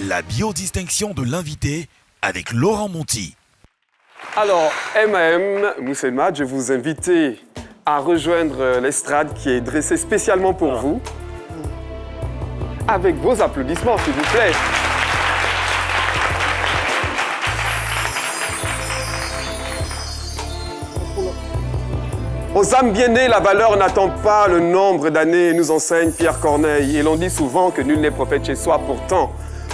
La biodistinction de l'invité avec Laurent Monti. Alors, M.A.M. Mousselmat, je vous invite à rejoindre l'estrade qui est dressée spécialement pour vous. Avec vos applaudissements, s'il vous plaît. Aux âmes bien nées, la valeur n'attend pas le nombre d'années, nous enseigne Pierre Corneille. Et l'on dit souvent que nul n'est prophète chez soi. Pourtant,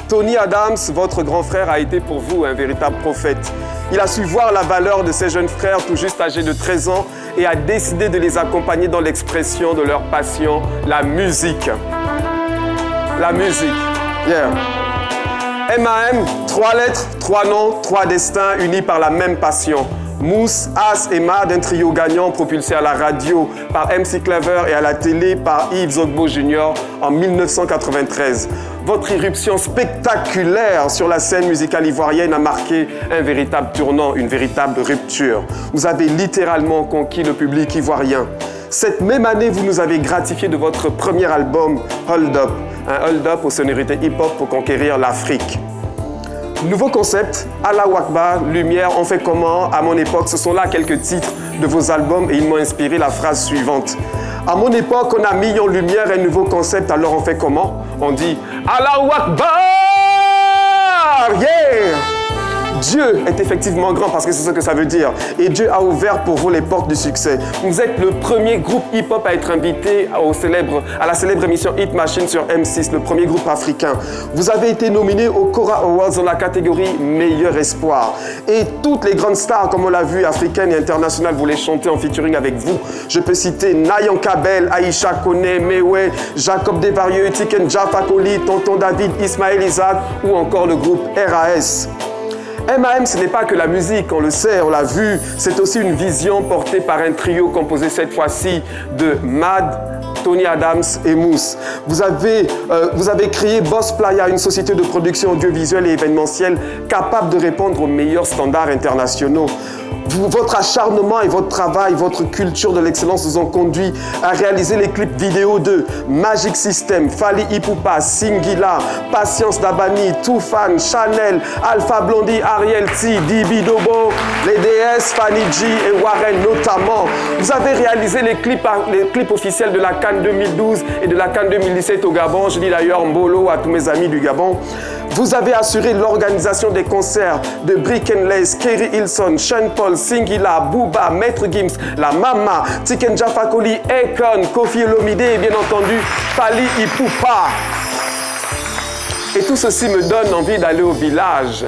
Tony Adams, votre grand frère, a été pour vous un véritable prophète. Il a su voir la valeur de ses jeunes frères tout juste âgés de 13 ans et a décidé de les accompagner dans l'expression de leur passion, la musique. La musique. Yeah. M.A.M., 3 lettres, 3 noms, 3 destins unis par la même passion. Mousse, As et Mad, un trio gagnant propulsé à la radio par MC Clever et à la télé par Yves Ogbo Jr. en 1993. Votre irruption spectaculaire sur la scène musicale ivoirienne a marqué un véritable tournant, une véritable rupture. Vous avez littéralement conquis le public ivoirien. Cette même année, vous nous avez gratifié de votre premier album, Hold Up. Un hold-up aux sonorités hip-hop pour conquérir l'Afrique. Nouveau concept, Allah Wakbar, Lumière, on fait comment? À mon époque, ce sont là quelques titres de vos albums et ils m'ont inspiré la phrase suivante. À mon époque, on a mis en lumière un nouveau concept, alors on fait comment? On dit Allah Wakbar! Yeah! Dieu est effectivement grand parce que c'est ce que ça veut dire. Et Dieu a ouvert pour vous les portes du succès. Vous êtes le premier groupe hip-hop à être invité à la célèbre émission Hit Machine sur M6, le premier groupe africain. Vous avez été nominé au Cora Awards dans la catégorie Meilleur Espoir. Et toutes les grandes stars, comme on l'a vu, africaines et internationales, voulaient chanter en featuring avec vous. Je peux citer Nayan Kabel, Aïcha Kone, Mewe, Jacob Desvarieux, Tiken Jah Fakoly, Tonton David, Ismaël Isaac ou encore le groupe RAS. M.A.M. ce n'est pas que la musique, on le sait, on l'a vu, c'est aussi une vision portée par un trio composé cette fois-ci de Mad, Tony Adams et Mousse. Vous avez créé Boss Playa, une société de production audiovisuelle et événementielle capable de répondre aux meilleurs standards internationaux. Votre acharnement et votre travail, votre culture de l'excellence vous ont conduit à réaliser les clips vidéo de Magic System, Fally Ipupa, Singila, Patience Dabani, Toufan, Chanel, Alpha Blondie, Ariel T, Dibi Dobo, les DS, Fanny G et Warren notamment. Vous avez réalisé les clips officiels de la CAN 2012 et de la CAN 2017 au Gabon. Je dis d'ailleurs Mbolo à tous mes amis du Gabon. Vous avez assuré l'organisation des concerts de Brick and Lace, Kerry Hilson, Sean Paul, Singila, Booba, Maître Gims, La Mama, Tiken Jah Fakoly, Akon, Koffi Olomide et bien entendu Fally Ipupa. Et tout ceci me donne envie d'aller au village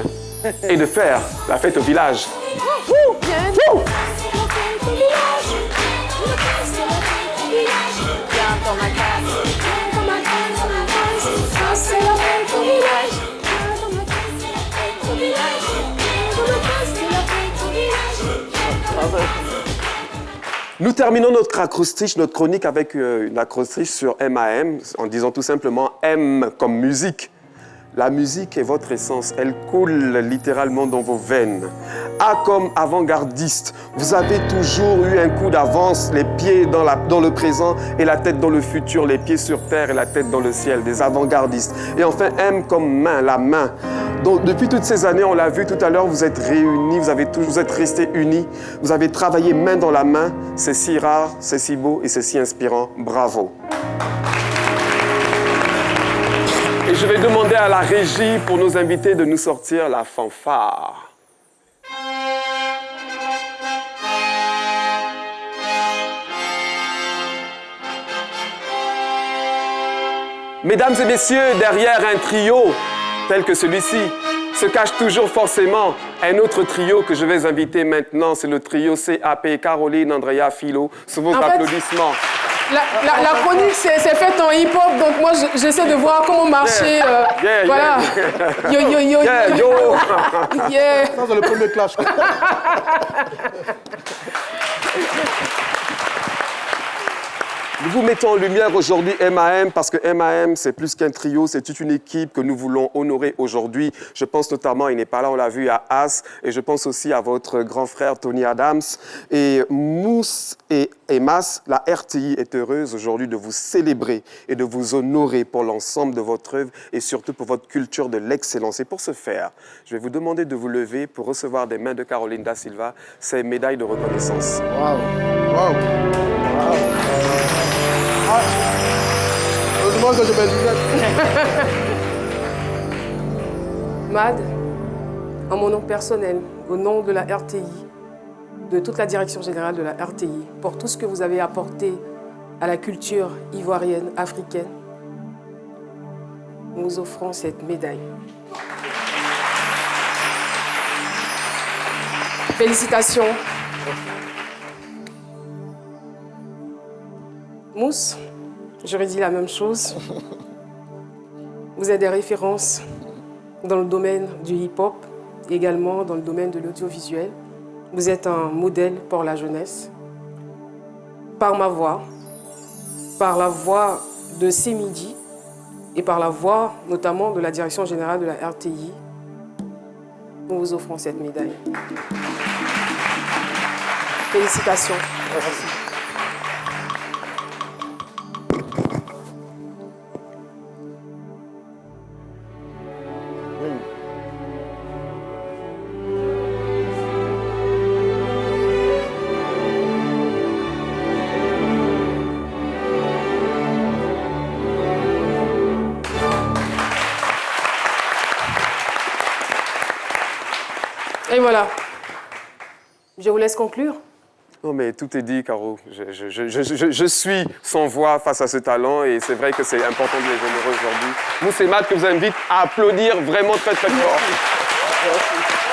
et de faire la fête au village. Nous terminons notre acrostiche, notre chronique avec une acrostiche sur M.A.M. en disant tout simplement M comme musique. La musique est votre essence, elle coule littéralement dans vos veines. A comme avant-gardiste, vous avez toujours eu un coup d'avance, les pieds dans le présent et la tête dans le futur, les pieds sur terre et la tête dans le ciel, des avant-gardistes. Et enfin, M comme main, la main. Donc, depuis toutes ces années, on l'a vu tout à l'heure, vous êtes réunis, vous êtes restés unis, vous avez travaillé main dans la main. C'est si rare, c'est si beau et c'est si inspirant. Bravo. Et je vais demander à la régie pour nos invités de nous sortir la fanfare. Mesdames et messieurs, derrière un trio tel que celui-ci, se cache toujours forcément un autre trio que je vais inviter maintenant. C'est le trio CAP, Caroline, Andrea, Philo. Sous vos applaudissements. La chronique, c'est faite en hip-hop, donc moi, j'essaie de voir comment marcher. Voilà. Yo, yo, yo, yeah, yo. Yeah. Ça, c'est le premier clash. Nous vous mettons en lumière aujourd'hui M.A.M. parce que M.A.M. c'est plus qu'un trio, c'est toute une équipe que nous voulons honorer aujourd'hui. Je pense notamment, il n'est pas là, on l'a vu, à As, et je pense aussi à votre grand frère Tony Adams. Et Mousse et EMAS, la RTI est heureuse aujourd'hui de vous célébrer et de vous honorer pour l'ensemble de votre œuvre et surtout pour votre culture de l'excellence. Et pour ce faire, je vais vous demander de vous lever pour recevoir des mains de Caroline Da Silva ces médailles de reconnaissance. Wow. Wow. Wow. Ah. Heureusement que je mets lunettes. Mad, en mon nom personnel, au nom de la RTI, de toute la direction générale de la RTI, pour tout ce que vous avez apporté à la culture ivoirienne, africaine, nous vous offrons cette médaille. Félicitations. Mousse, j'aurais dit la même chose. Vous êtes des références dans le domaine du hip-hop, également dans le domaine de l'audiovisuel. Vous êtes un modèle pour la jeunesse. Par ma voix, par la voix de Semidi et par la voix notamment de la direction générale de la RTI, nous vous offrons cette médaille. Félicitations. Merci. Et voilà. Je vous laisse conclure. Non, mais tout est dit, Caro. Je suis sans voix face à ce talent et c'est vrai que c'est important de les honorer aujourd'hui. Nous, c'est Mad que vous invite à applaudir vraiment très, très fort. Merci.